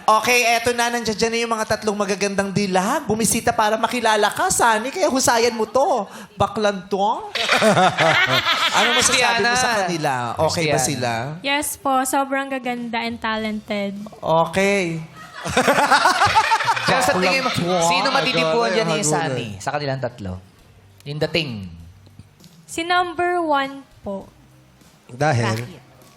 Okay, eto na. Nandiyan na yung mga tatlong magagandang dilag. Bumisita para makilala ka, Sunny. Kaya husayan mo to. Baklan to. Ano masasabi mo sa kanila? Okay ba sila? Yes po, sobrang gaganda and talented. Okay. Kaya sa tingin mo, sino matitipuan dyan ni Hagulay. Sunny sa kanilang tatlo? Yung dating. Si number 1 po. Dahil,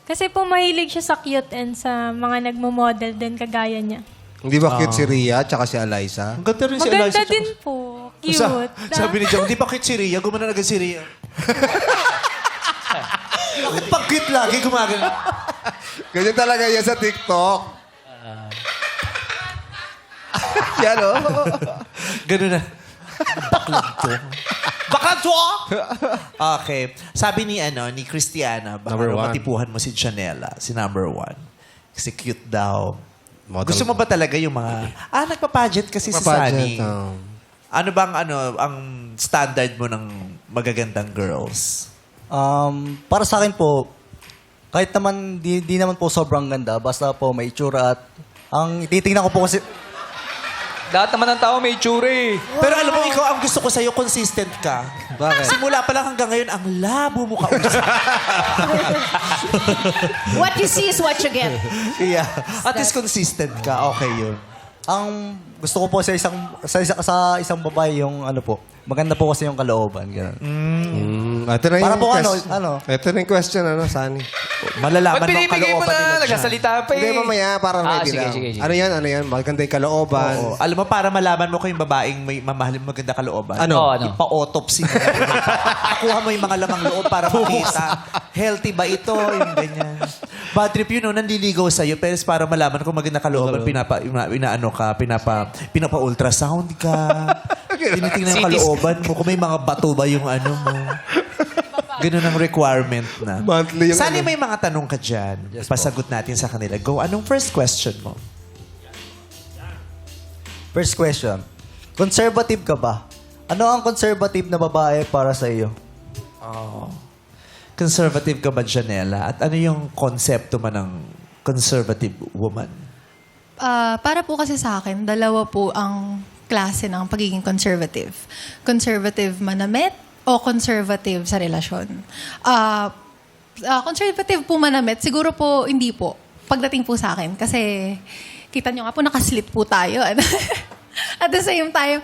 Kasi po mahilig siya sa cute and sa mga nagmo-model din kagaya niya. hindi ba cute si Ria tsaka si Eliza? Ang ganda rin si Maganda Eliza. din po. Cute. Sabi ni Jom, di ba cute si Ria? Gumana na agad si Ria. Bakit pag cute lagi gumagana? Ganyan talaga yan sa TikTok. Yan o. Ganun na. Baklan to. Okay. Sabi ni ni Christiana, baka Number raw one. matipuhan mo si Janela, si number 1. Kasi cute daw. Model. Gusto mo ba talaga yung mga, nagpa-pageant kasi si Sunny. Pageant, oh. Ano bang ang standard mo ng magagandang girls? Para sa akin po, kahit naman, di naman po sobrang ganda, basta po may itsura at ang titingnan ko po kasi, Lahat naman ng tao may itsura eh. Pero alam mo, ikaw, ang gusto ko sa'yo, consistent ka. Bakit? Simula pa lang hanggang ngayon, ang labo mo kausap. What you see is what you get. Yeah. At least consistent ka. Okay yun. ang gusto ko po sa isang babae yung ano po, maganda po kasi yung kalooban. Ganun. Ito na Para yung po question. Ito na yung question, Sunny. Malalaman Ba't mo ang binibigay mo kalooban nila na? dyan. Nagsasalita pa eh. Hindi, mamaya, parang ready sige, lang. sige, sige. Ano yan? Maganda yung kalooban. Oo. Alam mo, para malaman mo kung yung babaeng may mamahalin maganda kalooban. Ano? Oo, ano? Ipa-autopsy mo. Kuha mo yung mga lamang loob para makita. Healthy ba ito? Yung ganyan. Bad trip yun, no? Nandiligaw sa'yo. Pero para malaman kung maganda kalooban, pinapa-ultrasound ka. Tinitingnan yung kalooban mo. Kung may mga bato ba yung ano mo. Ganun ang requirement na. Monthly yung Sali ano. may mga tanong ka dyan. Pasagot natin sa kanila. Go, anong first question mo? First question, conservative ka ba? Ano ang conservative na babae para sa iyo? Conservative ka ba, Janela? At ano yung konsepto man ng conservative woman? Para po kasi sa akin, dalawa po ang klase ng pagiging conservative. Conservative manamit o conservative sa relasyon. Conservative po manamit, siguro po hindi po. Pagdating po sa akin. Kasi kita nyo nga po, nakaslit po tayo. At the same time,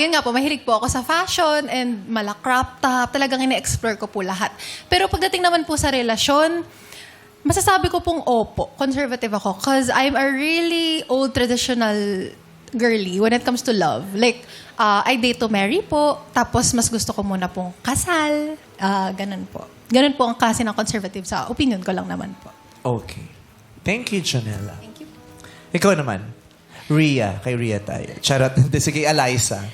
yun nga po, mahilig po ako sa fashion and crop top. Talagang ine-explore ko po lahat. Pero pagdating naman po sa relasyon, masasabi ko pong opo, conservative ako. Because I'm a really old traditional girly when it comes to love. Like, I date to marry po. Tapos, mas gusto ko muna pong kasal. Ganun po. Ganun po ang klase ng conservative sa opinion ko lang naman po. Okay. Thank you, Janela. Thank you. Ikaw naman. Ria. Kay Ria tayo. Charot. Sige, Eliza.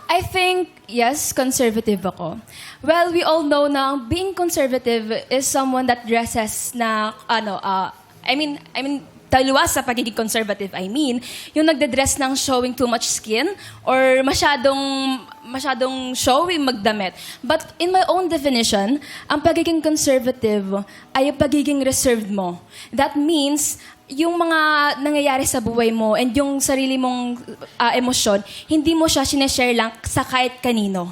I think, yes, conservative ako. Well, we all know na being conservative is someone that dresses na, I mean, taliwas sa pagiging conservative, I mean, yung nagde-dress ng showing too much skin or masyadong showy magdamit. But in my own definition, ang pagiging conservative ay yung pagiging reserved mo. That means, yung mga nangyayari sa buhay mo and yung sarili mong emosyon, hindi mo siya sineshare lang sa kahit kanino.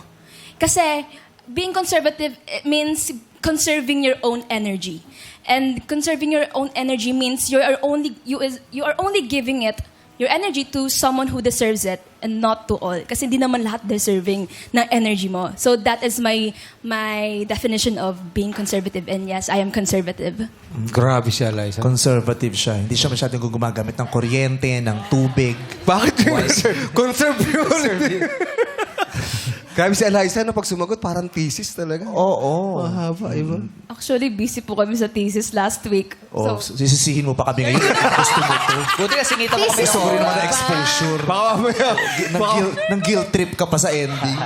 Kasi being conservative means conserving your own energy. And conserving your own energy means you are only giving it your energy to someone who deserves it and not to all. Kasi hindi naman lahat deserving ng energy mo. So that is my definition of being conservative. And yes, I am conservative. Grabe siya, Eliza. Conservative siya. Hindi siya masyadong gumagamit ng kuryente, ng tubig. Bakit yun? Conserve yun. Grabe si Eliza na pag sumagot, parang thesis talaga. Oo. Mahaba, iba. Actually, busy po kami sa thesis last week. Oh, So, sisisihin mo pa kami ngayon. Gusto mo to. Buti na singita mo kami. Gusto mo rin naman ng exposure. Baka mamaya. Nang guilt trip ka pa sa ending.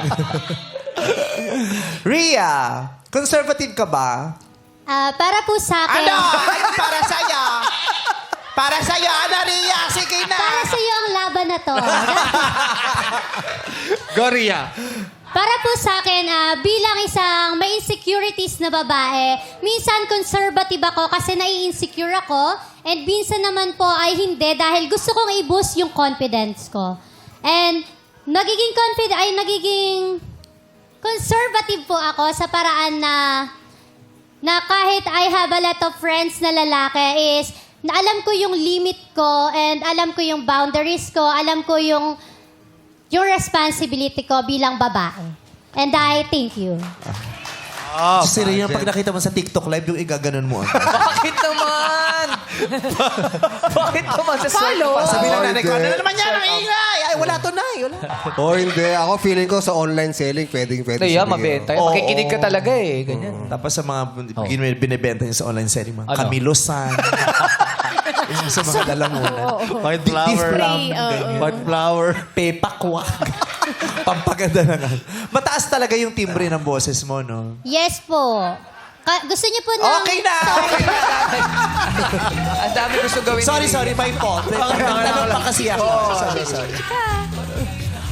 Ria, conservative ka ba? Para po sa akin, Ano para sa'yo? Para sa'yo, Ria? Sige na! para sa iyo ang laban na to. Goria. Para po sa akin, bilang isang may insecurities na babae, minsan conservative ako kasi nai-insecure ako. And minsan naman po ay hindi dahil gusto kong i-boost yung confidence ko. And nagiging conservative po ako sa paraan na kahit I have a lot of friends na lalaki is na alam ko yung limit ko and alam ko yung boundaries ko, alam ko yung responsibility ko bilang babae. And I thank you. Si Rhea, pag nakita mo sa TikTok live, yung igaganon mo. Bakit naman? Bakit naman? Sa follow. Sabi ng nanay ko, hindi. ano na naman yan? Ang ingay! Ay, wala to na. Wala. Hindi. Ako feeling ko sa online selling, pwedeng Hindi, yeah, mabenta. Oo. Makikinig ka talaga eh. Ganyan. Tapos sa mga binibenta niya sa online selling, mga Ano? Camilosan. Yung sa mga lalamunan. White flower. White flower. Pepakwak. Pampaganda na nga. Mataas talaga yung timbre ng boses mo, no? Yes po. Gusto niyo po ng... Okay na! Ang dami gusto gawin. Sorry, my fault. Tanong pa kasi ako. Sorry.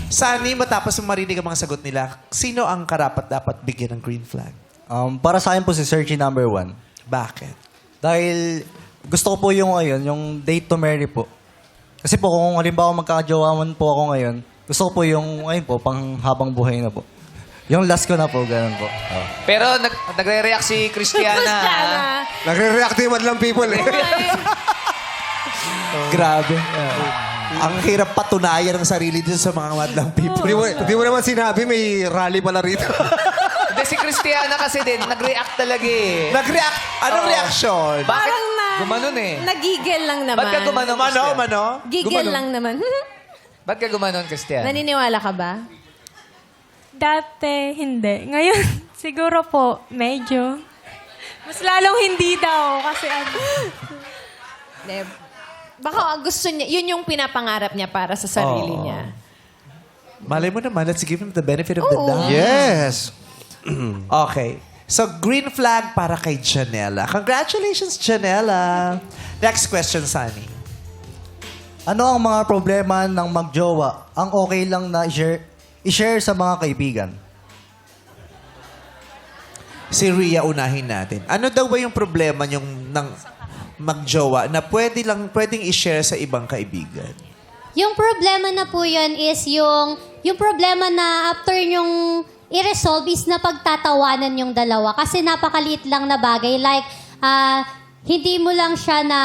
Sunny, matapos mo marinig ang mga sagot nila, sino ang karapat-dapat bigyan ng green flag? Para sa akin po si Searchy number 1. Bakit? Dahil gusto ko po yung yung date to marry po. Kasi po kung halimbawa magkakajowaman po ako ngayon, gusto ko po yung pang habang buhay na po. Yung last ko na po, ganun po. Pero nagre-react si Christiana. Nagre-react yung madlang people eh. Grabe. Ang hirap patunayan ng sarili dito sa mga madlang people. Hindi mo naman sinabi, may rally pala rito. Hindi, si Christiana kasi din, nag-react talaga eh. Nag-react? Anong reaction? Bakit? Gumanon eh. Nagigil lang naman. Ba't ka gumanon, Christiana? Mano? Gigil lang naman. Ba't ka gumanon, Christiana? Naniniwala ka ba? Dati, hindi. Ngayon, siguro po, medyo. Mas lalong hindi daw. Kasi Baka gusto niya, yun yung pinapangarap niya para sa sarili niya. Malay mo naman, let's give him the benefit of the doubt. Yes. Okay. So, green flag para kay Janela. Congratulations, Janela. Next question, Sunny. Ano ang mga problema ng magjowa ang okay lang na i-share sa mga kaibigan? Si Rhea, unahin natin. Ano daw ba yung problema yung ng magjowa na pwedeng i-share sa ibang kaibigan? Yung problema na po yun is yung problema na after yung i-resolve is na pagtatawanan yung dalawa. Kasi napakaliit lang na bagay. Like, hindi mo lang siya na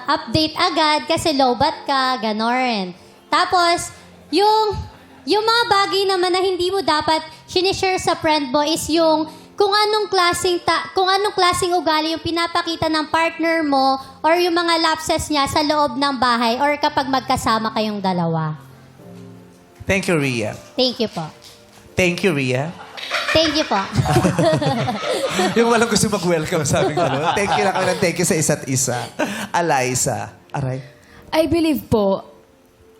update agad kasi lowbat ka, ganon. Tapos, yung mga bagay naman na hindi mo dapat sinishare sa friend mo is yung kung anong klaseng ugali yung pinapakita ng partner mo or yung mga lapses niya sa loob ng bahay or kapag magkasama kayong dalawa. Thank you, Rhea. Thank you po. Thank you, Rhea. Thank you po. Yung walang gusto mag-welcome, sabi ko. No? Thank you na kami ng thank you sa isa't isa. Eliza. Aray. I believe po,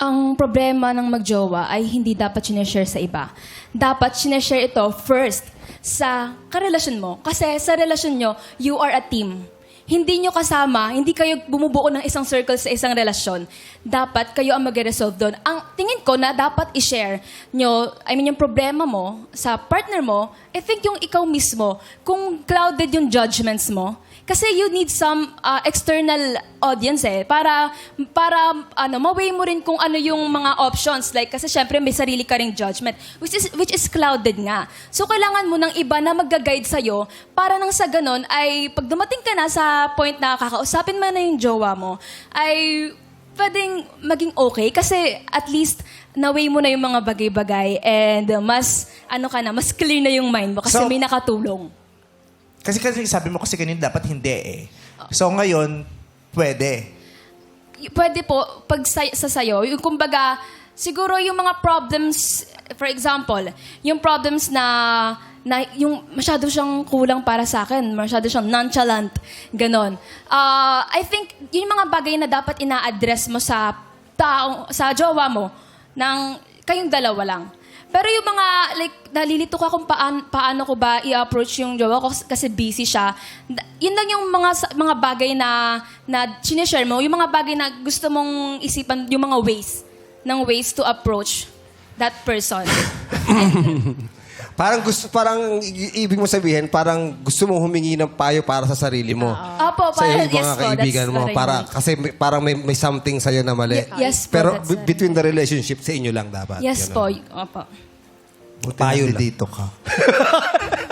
ang problema ng magjowa ay hindi dapat sineshare sa iba. Dapat sineshare ito first sa karelasyon mo. Kasi sa relasyon nyo, you are a team. Hindi nyo kasama, hindi kayo bumubuo ng isang circle sa isang relasyon. Dapat kayo ang mag-resolve doon. Ang tingin ko na dapat i-share nyo, yung problema mo sa partner mo, I think yung ikaw mismo, kung clouded yung judgments mo, kasi you need some external audience para ma-weigh mo rin kung ano yung mga options. Like, kasi syempre may sarili ka ring judgment, which is clouded nga. So, kailangan mo ng iba na mag-guide sa'yo para nang sa ganon ay pag dumating ka na sa point na kakausapin mo na yung jowa mo, ay pwedeng maging okay kasi at least na-weigh mo na yung mga bagay-bagay and mas clear na yung mind mo kasi So, may nakatulong. Kasi sabi mo kasi kanina dapat hindi eh. So ngayon, pwede. Pwede po, pag sa sayo, yung kumbaga, siguro yung mga problems, for example, yung problems na yung masyado siyang kulang para sa akin, masyado siyang nonchalant, ganon. I think, yun yung mga bagay na dapat ina-address mo sa jowa mo, kayong dalawa lang. Pero yung mga, nalilito ka kung paano ko ba i-approach yung jowa ko kasi busy siya. Yun lang yung mga bagay na sinishare mo, yung mga bagay na gusto mong isipan, yung mga ways to approach that person. ibig mo sabihin, parang gusto mong humingi ng payo para sa sarili mo. Opo, Sa para, iyong yes mga po. kaibigan That's mo. what I Para, meant. kasi parang may something sa'yo na mali. Yes po, Pero that's what I between the relationship, sa inyo lang dapat. Yes Ganun. po. Opo. Buti Payo lang. nandito ka.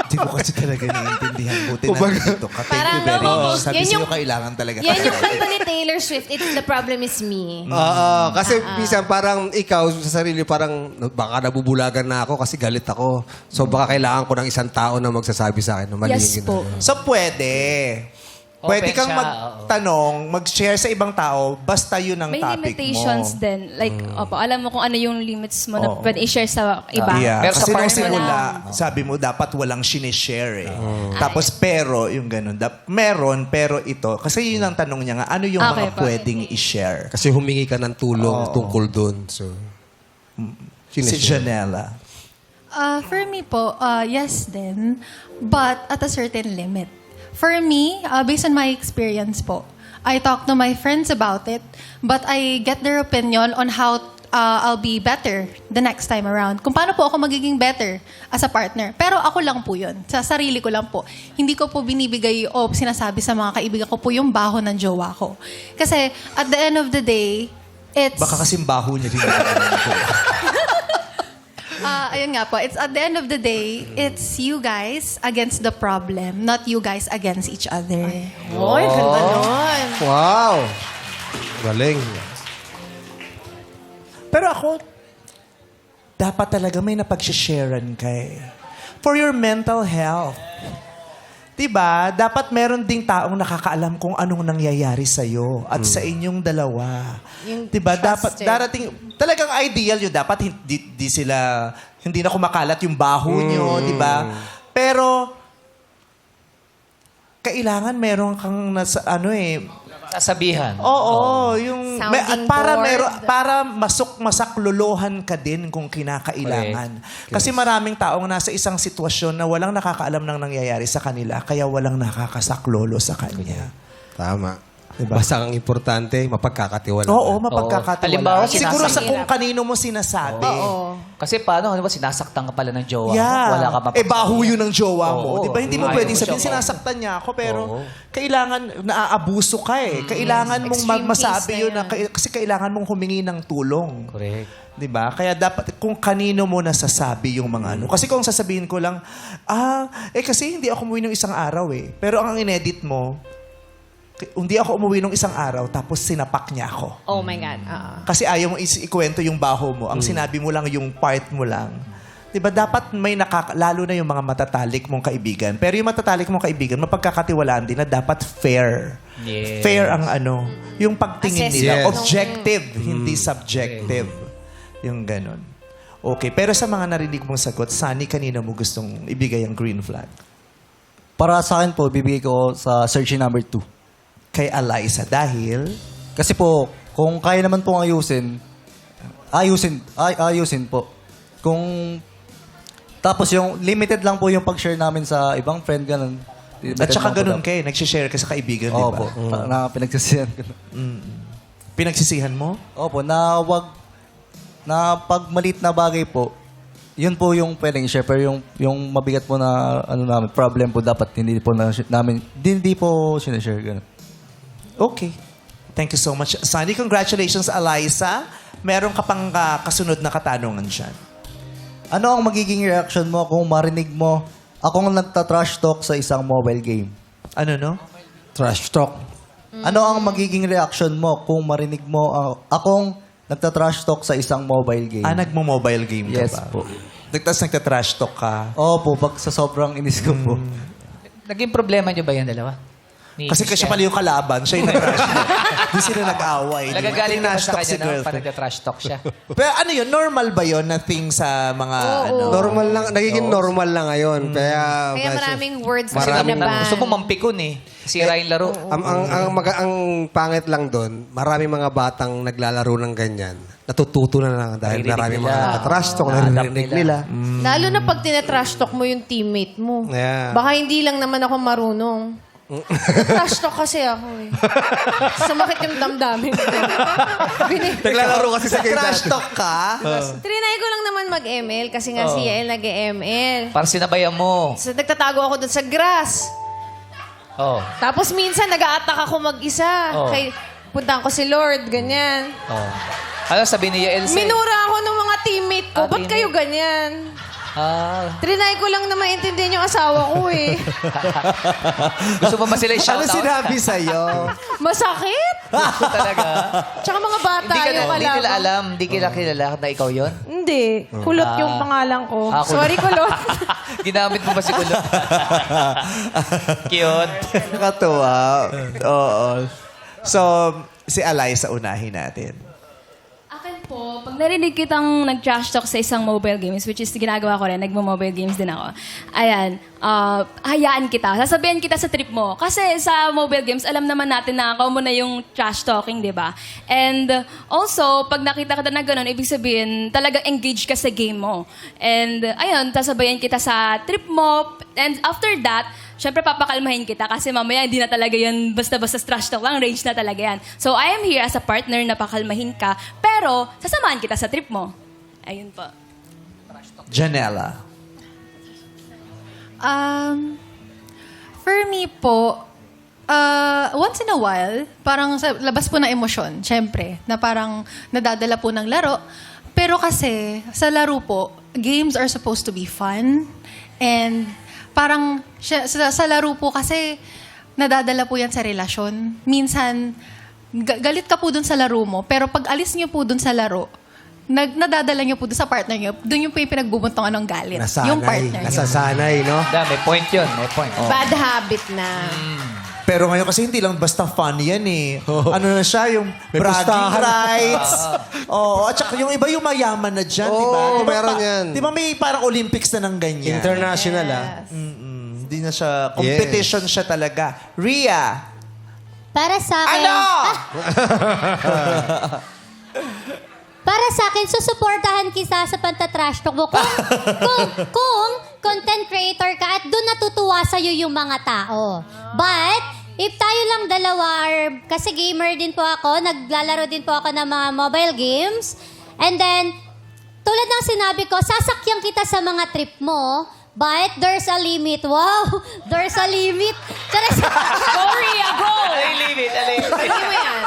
Hindi ko kasi talaga naiintindihan. Buti Kumbaga- nandito ka. Thank you Parang, very oo, much. Sabi yan sa'yo, yung- kailangan talaga. Yan yung kanta ni Taylor Swift, It's the Problem Is Me. Oo, kasi minsan parang ikaw sa sarili parang baka nabubulagan na ako kasi galit ako. So baka kailangan ko ng isang tao na magsasabi sa akin na mali Yes yung po. ginagawa. So, pwede. Pwede Open kang siya, magtanong, mag-share sa ibang tao, basta yun ang May topic limitations mo. din. Like, opo, alam mo kung ano yung limits mo na Oo. pwede i-share sa iba. Yeah. Pero sa Kasi nung partner simula, sabi mo, dapat walang sinishare eh. Tapos, pero, yung ganun. Meron, pero ito. Kasi yun ang tanong niya nga, ano yung Okay mga po. pwedeng i-share? Kasi humingi ka ng tulong tungkol doon. So, Si Janela. For me po, yes din. But at a certain limit. For me, based on my experience po, I talk to my friends about it, but I get their opinion on how I'll be better the next time around. Kung paano po ako magiging better as a partner. Pero ako lang po yun. Sa sarili ko lang po. Hindi ko po binibigay o sinasabi sa mga kaibigan ko po yung baho ng jowa ko. Kasi at the end of the day, it's... Baka kasing baho niya din. Ayun nga po, it's at the end of the day, it's you guys against the problem, not you guys against each other. Oy, ganda nun. wow! Galing. Pero ako, dapat talaga may napag-sharean ka eh. For your mental health. Diba? Dapat meron ding taong nakakaalam kung anong nangyayari sa'yo at sa inyong dalawa. Yung Diba? Dapat trusted. darating, talagang ideal yun. Dapat hindi na kumakalat yung baho nyo, diba? Pero, kailangan meron kang Sasabihan. Oo, yung Sounding at para board. para masaklolohan ka din kung kinakailangan. Kasi maraming taong nasa isang sitwasyon na walang nakakaalam ng nangyayari sa kanila, kaya walang nakakasaklolo sa kanya. Tama. Basta ang importante, mapagkakatiwala. Oo, mapagkakatiwala. Halimbawa, Siguro sa sinasaktan. kung kanino mo sinasabi. Kasi paano, di ba, sinasaktan ka pala ng jowa mo, Yeah. wala ka baho yun ng jowa mo. Oo. Di ba? Hindi mo Ayaw pwedeng mo sabihin, siya, sinasaktan niya ako, pero Oo. kailangan, naaabuso ka eh. Kailangan mong Extreme masabi case na yun, yan. kasi kailangan mong humingi ng tulong. Correct. 'Di ba? Kaya dapat kung kanino mo nasasabi yung mga ano. Kasi kung sasabihin ko lang, kasi hindi ako umuwi ng isang araw eh. Pero ang inedit mo, hindi ako umuwi ng isang araw tapos sinapak niya ako. Oh my God. Kasi ayaw mo ikwento yung baho mo. Ang sinabi mo lang yung part mo lang. 'Di ba? Dapat may lalo na yung mga matatalik mong kaibigan. Pero yung matatalik mong kaibigan, mapagkakatiwalaan din na dapat fair. Yes. Fair ang yung pagtingin nila. Yes. Objective, hindi subjective. Yung ganun. Okay, pero sa mga narinig mong sagot, Sunny, kanina mo gustong ibigay ang green flag? Para sa akin po, bibigay ko sa searching number 2. Kay Eliza dahil... Kasi po, kung kaya naman pong ayusin po. Tapos yung limited lang po yung pag-share namin sa ibang friend, ganun. At saka ganun kayo. kayo, nagsishare ka sa kaibigan, di Opo, ba? na pinagsisihan ko. Pinagsisihan mo? Opo, na pag malit na bagay po, yun po yung pwedeng i-share. Pero yung mabigat po na namin, problem po dapat hindi po sinashare. Ganun. Okay. Thank you so much. Sunny, congratulations, Eliza. Meron ka pang kasunod na katanungan dyan. Ano ang magiging reaction mo kung marinig mo akong nagta-trash talk sa isang mobile game? Ano, no? Trash talk. Ano ang magiging reaction mo kung marinig mo akong nagta-trash talk sa isang mobile game? Nagmo-mobile game ka Yes ba? po. Nagta-trash talk ka. Opo, pag sa sobrang inis ko po. Naging problema niyo ba yan, dalawa? Ni Kasi siya pala yung kalaban, siya yung nag-trash talk. Di sila nag-away. di ba? Nagagaling naman Tinash sa talk kanya, no? Parang girlfriend. nagka-trash talk siya. Pero ano yun, normal ba yun na thing sa mga Normal lang, nagiging normal lang ngayon. Kaya Maraming words Kasi na naman, ba? gusto mo mampikon eh. Sira yung laro. ang pangit lang doon, maraming mga batang naglalaro ng ganyan. Natututo na lang dahil Naririnig maraming nila. mga trash talk, Na-adapt naririnig nila. Lalo na pag tinatrash talk mo yung teammate mo. Yeah. Baka hindi lang naman ako marunong. Trash talk kasi ako eh. Sumakit yung damdamin ko. Naglalaro kasi sa game Trash dati. talk ka? Trinay ko lang naman mag-ML kasi nga si Yael nag-ML. Para sinabayan mo. So, nagtatago ako dun sa grass. Oh. Tapos minsan nag-a-attack ako mag-isa. Oh. Kay, puntahan ko si Lord, ganyan. Oh. Ano sabi ni Yael? Minura ako ng mga teammate ko. Ah, Ba't kayo ganyan? Ah. Trinay ko lang na maintindihan yung asawa ko eh. Gusto mo ba sila i-shout Ano out? sinabi sa'yo? Masakit. Gusto talaga. Tsaka mga bata Hindi yung nila kalaban. alam, hindi nila kilala na ikaw yon. Hindi. Kulot yung pangalan ko. Sorry, Kulot. Ginamit mo ba si Kulot? Cute. Nakatuwa. Oo. So, si Eliza unahin natin. Akin po, pag narinig kitang nag-trash talk sa isang mobile games, which is ginagawa ko rin, nagmo-mobile games din ako. Ayan, hayaan kita. Sasabihan kita sa trip mo. Kasi sa mobile games, alam naman natin na ako muna yung trash talking, di ba? And also, pag nakita ka na gano'n, ibig sabihin, talagang engage ka sa game mo. And ayun, sasabayan kita sa trip mo. And after that, syempre papakalmahin kita kasi mamaya hindi na talaga yan basta-basta trash talk lang, rage na talaga yan. So I am here as a partner na pakalmahin ka, pero sasamahan kita sa trip mo. Ayun po. Janela. For me po, once in a while, parang sa labas po ng emosyon, syempre, na parang nadadala po ng laro. Pero kasi, sa laro po, games are supposed to be fun. And parang sa laro po kasi, nadadala po yan sa relasyon. Minsan, galit ka po dun sa laro mo, pero pag alis niyo po dun sa laro, nadadala niyo po dun sa partner niyo, dun yung pinagbubuntungan ng galit. Yung partner niyo. Nasasanay, no? May point yun. May point. Oh. Bad habit na. Pero ngayon kasi hindi lang basta fun yan eh. Ano na siya, yung May bragging pustahan. rights. Oo, at saka yung iba yung mayaman na dyan, di ba? Oo, Di ba meron yan. Di ba may parang Olympics na ng ganyan? International, ah. Hindi na siya, competition siya talaga. Ria! Para sa akin... Ano? Para sa akin, susuportahan kita sa pantatrash talk mo. Kung content creator ka at doon natutuwa sa'yo yung mga tao. But, if tayo lang dalawa, kasi gamer din po ako, naglalaro din po ako ng mga mobile games, and then, tulad ng sinabi ko, sasakyan kita sa mga trip mo, but there's a limit. Wow! There's a limit. Go, Rhea, go! Hindi mo yan.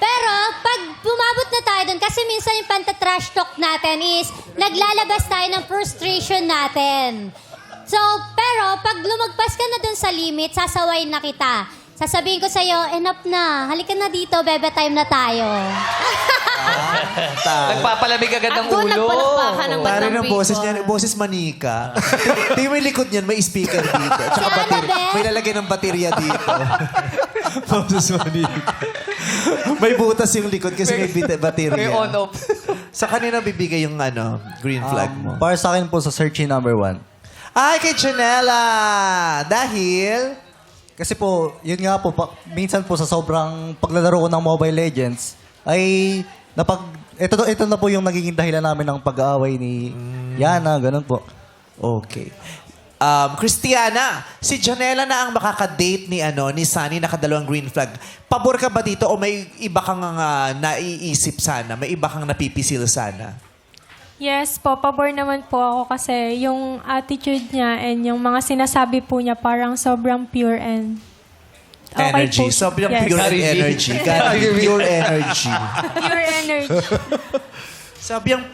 Pero, pag bumabot na tayo doon, kasi minsan yung panta-trash talk natin is, naglalabas tayo ng frustration natin. So, pero, pag lumagpas ka na doon sa limit, sasawayin na kita. Sasabihin ko sa'yo, enough na. Halika na dito, bebe time na tayo. Nagpapalamig agad ng Doon ulo. nagpalakpakan ng Tari batang ng boses people. niya, boses manika. Tingnan mo yung likod niyan, may speaker dito. At saka Si battery. Annabelle. May lalagay ng baterya dito. Boses manika. May butas yung likod kasi may baterya. May on-off. Sa kanina bibigay yung green flag mo. Para sa akin po sa searching number 1. Ay, kay Janela! Dahil... Kasi po, yun nga po, minsan po sa sobrang paglalaro ko ng Mobile Legends, ay ito na po yung nagiging dahilan namin ng pag-aaway ni Yana, ganun po. Okay. Christiana, si Janela na ang makaka-date ni Sunny, nakadalawang green flag. Pabor ka ba dito o may iba kang naiisip sana? May iba kang napipisil sana? Yes po, pabor naman po ako kasi yung attitude niya and yung mga sinasabi po niya parang sobrang pure and okay Energy. po. Sobrang Yes. pure and energy. Pure energy. Pure energy.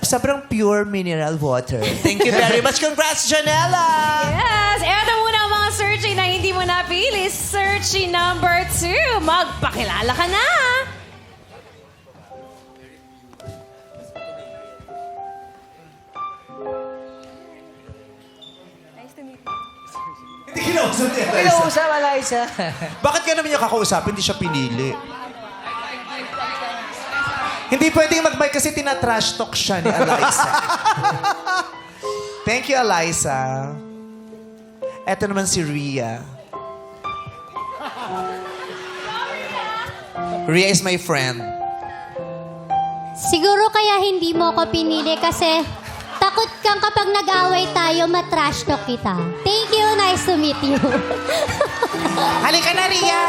Sobrang pure mineral water. Thank you very much. Congrats, Janela! Yes! Eto muna ang mga searching na hindi mo napili. Searching number 2. Magpakilala ka na! Hindi kinausap niya, Eliza. Kinausap, Eliza. Bakit ka naman niya kakausap? Hindi siya pinili. Hindi pwedeng mag-mic kasi tina-trash talk siya ni Eliza. Thank you, Eliza. Eto naman si Ria. Ria is my friend. Siguro kaya hindi mo ako pinili kasi takot kang kapag nag-away tayo, matrash talk kita. Thank you. Nice to meet you. Halika na, Ria.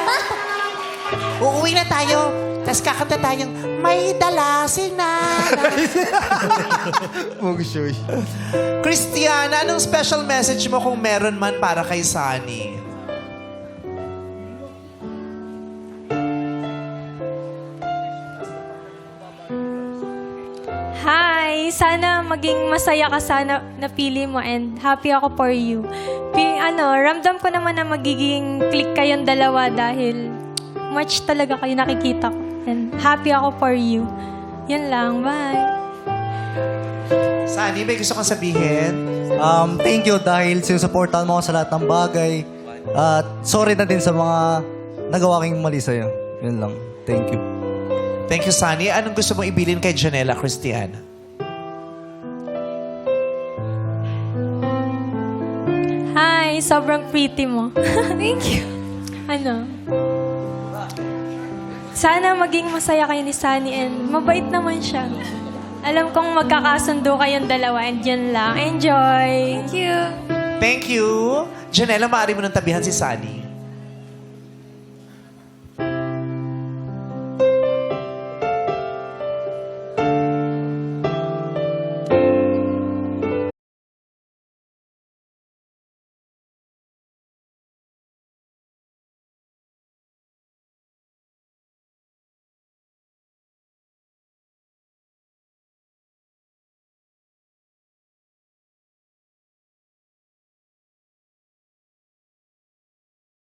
Uuwi na tayo. Tapos kakanta tayong, may dala si nanay. Mungsoy. Christiana, anong special message mo kung meron man para kay Sunny? Hi! Sana maging masaya ka sana napili mo and happy ako for you. Ramdam ko naman na magiging click kayong dalawa dahil much talaga kayo nakikita ko. And happy ako for you. Yan lang. Bye! Sunny, may gusto kang sabihin? Thank you dahil sinusuportahan mo ako sa lahat ng bagay. At sorry na din sa mga nagawa kong mali sa'yo. Yun lang. Thank you. Thank you, Sunny. Anong gusto mong ibilin kay Janela Christian? Hi! Sobrang pretty mo. Thank you. Sana maging masaya kayo ni Sunny and mabait naman siya. Alam kong magkakasundo kayong dalawa and yun lang. Enjoy! Thank you. Thank you. Janela, maaari mo nang tabihan si Sunny.